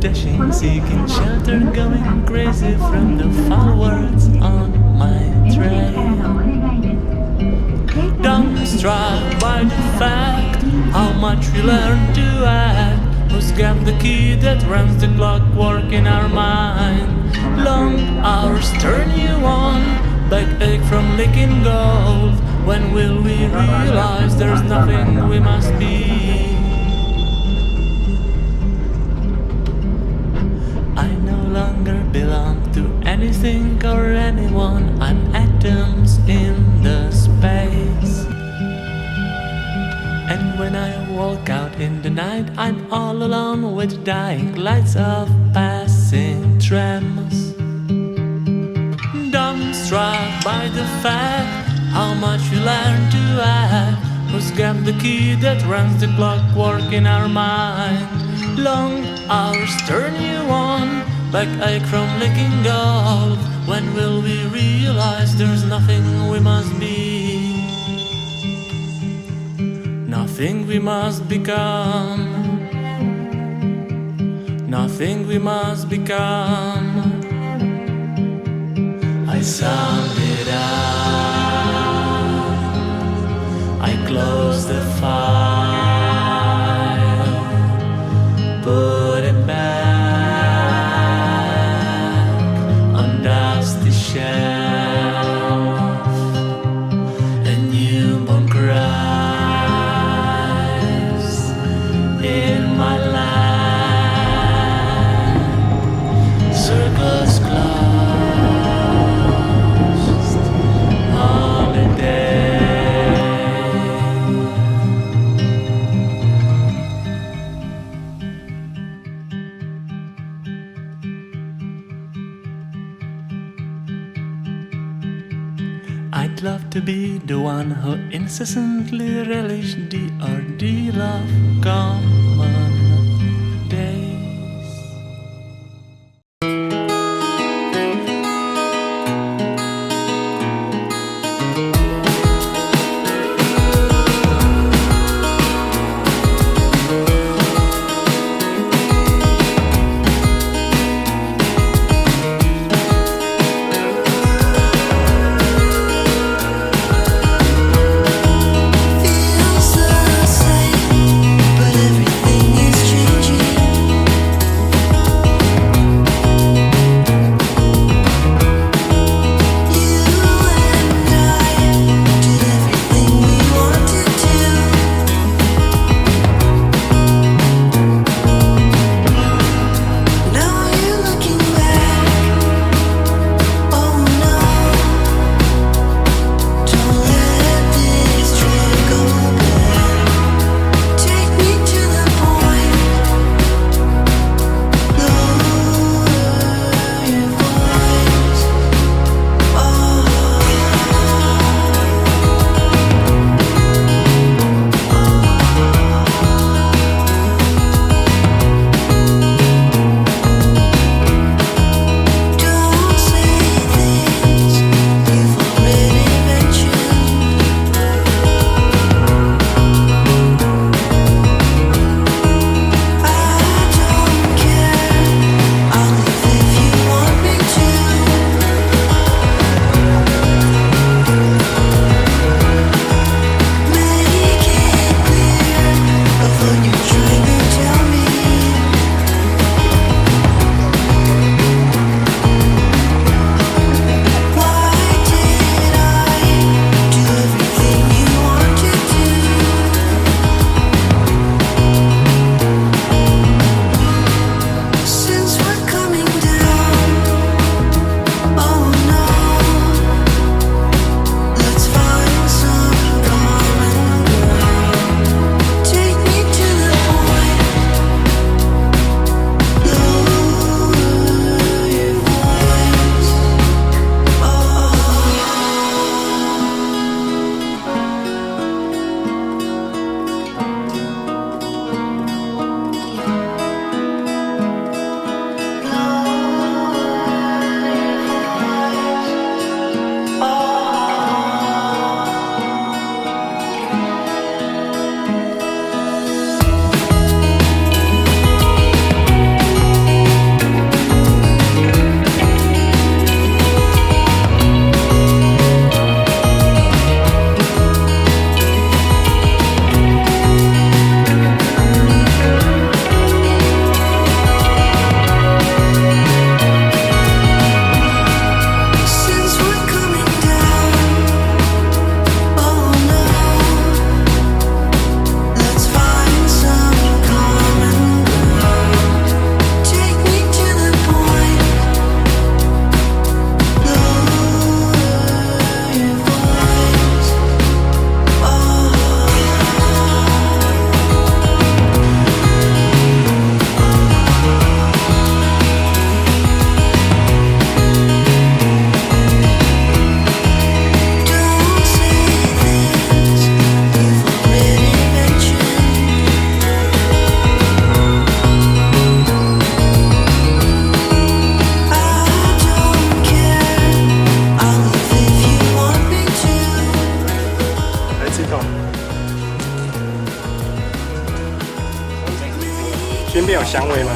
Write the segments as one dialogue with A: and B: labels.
A: dashing, seeking shelter, going crazy from the foul words on my trail. Dumbstruck by the fact how much we learn to act. Who's got the key that runs the clockwork in our mind? Long hours turn you on, backache from licking gold. When will we realize there's nothing we must be? I no longer belong to anything or anyone. I'm atoms in the space. And when I walk out in the night, I'm all alone with dying lights of passing trams. Dumbstruck by the fact how much we learn to act. Who's got the key that runs the clockwork in our mind? Long hours turn you on, backache from licking gold. When will we realize there's nothing we must be? Nothing we must become. Nothing we must become. I summed it up. I closed the file, put it back on dusty shelf. A newborn cries in my lap. Circles closed, holiday. I'd love to be the one who incessantly relished the ordeal of common days.
B: Feels the same, but everything 边边有香味吗？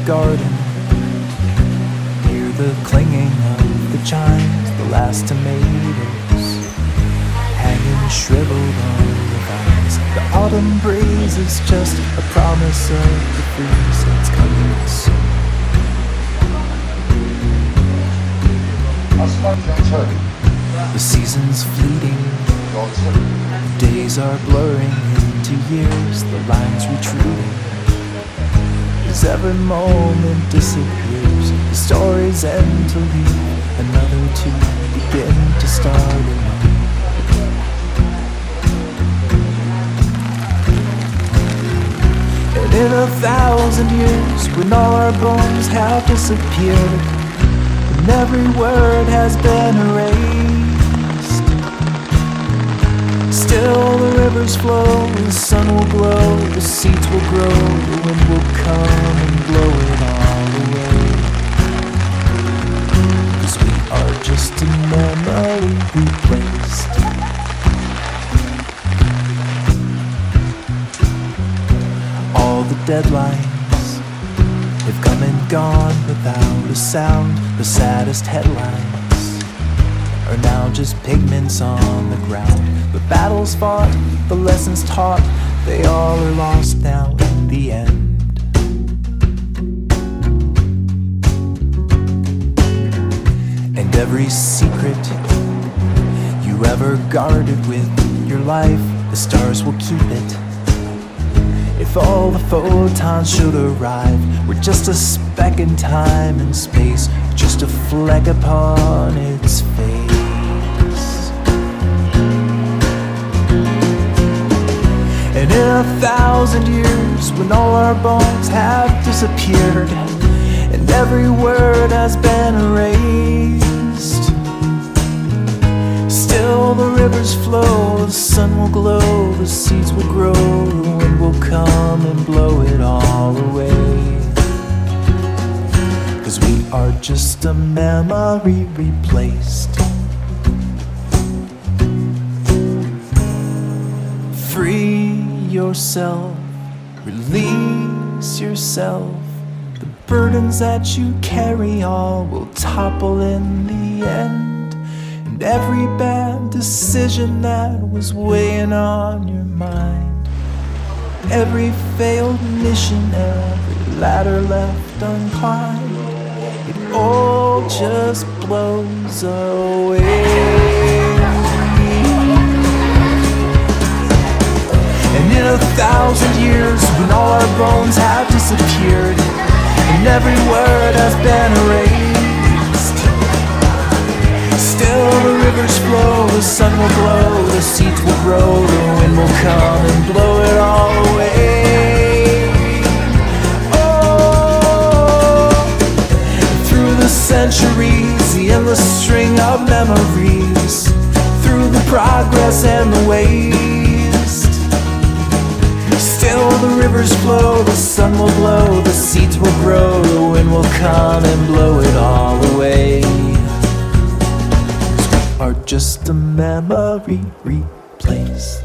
C: Garden, hear the clinging of the chimes, the last tomatoes hanging shriveled on the vines. The autumn breeze is just a promise of the freeze that's coming soon. The season's fleeting, days are blurring into years, the lines retreating. As every moment disappears, the stories end to leave, another to begin to start anew. And in 1,000 years, when all our bones have disappeared, and every word has been erased, still the rivers flow, the sun will glow, the seeds will grow, the wind will come and blow it all away. 'Cause we are just a memory replaced. All the deadlines have come and gone without a sound. The saddest headlines are now just pigments on the ground. The battles fought, the lessons taught, they all are lost now in the end. And every secret you ever guarded with your life, the stars will keep it. If all the photons should arrive, we're just a speck in time and space, just a fleck upon its face. And in 1,000 years, when all our bones have disappeared, and every word has been erased, still the rivers flow, the sun will glow, the seeds will grow, the wind will come and blow it all away. 'Cause we are just a memory replaced. Free yourself, release yourself. The burdens that you carry all will topple in the end. And every bad decision that was weighing on your mind, every failed mission, every ladder left unclimbed, it all just blows away. And in 1,000 years, when all our bones have disappeared, and every word has been erased, still the rivers flow, the sun will glow, the seeds will grow, the wind will come and blow it all away. Oh, through the centuries, the endless string of memories, through the progress and the waste, still the rivers flow, the sun will glow, the seeds will grow, the wind will come and blow it all away. 'Cause we are just a memory replaced.